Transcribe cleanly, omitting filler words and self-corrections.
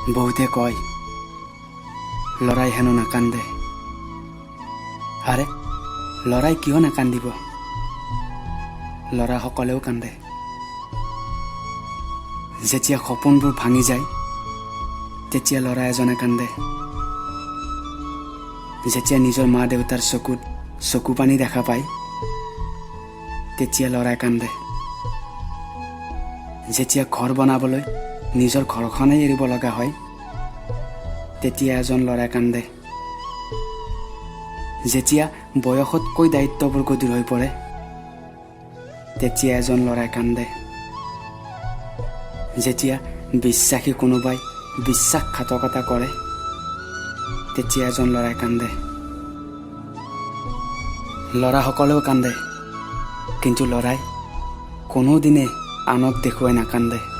বহুতে কয় লৰাই হেনো নাকান্দে। আৰে লৰাই কিয় নাকান্দিব? ল'ৰাসকলেও কান্দে। যেতিয়া সপোনবোৰ ভাঙি যায় তেতিয়া ল'ৰা এজনে কান্দে। যেতিয়া নিজৰ মা দেউতাৰ চকুত চকু পানী দেখা পায় তেতিয়া ল'ৰাই কান্দে। যেতিয়া ঘৰ বনাবলৈ নিজৰ ঘৰখনেই এৰিব লগা হয় তেতিয়া এজন ল'ৰাই কান্দে। যেতিয়া বয়সতকৈ দায়িত্ববোৰ গধুৰ হৈ পৰে তেতিয়া এজন ল'ৰাই কান্দে। যেতিয়া বিশ্বাসী কোনোবাই বিশ্বাসঘাতকতা কৰে তেতিয়া এজন ল'ৰাই কান্দে। ল'ৰাসকলেও কান্দে, কিন্তু ল'ৰাই কোনোদিনে আনক দেখুৱাই নাকান্দে।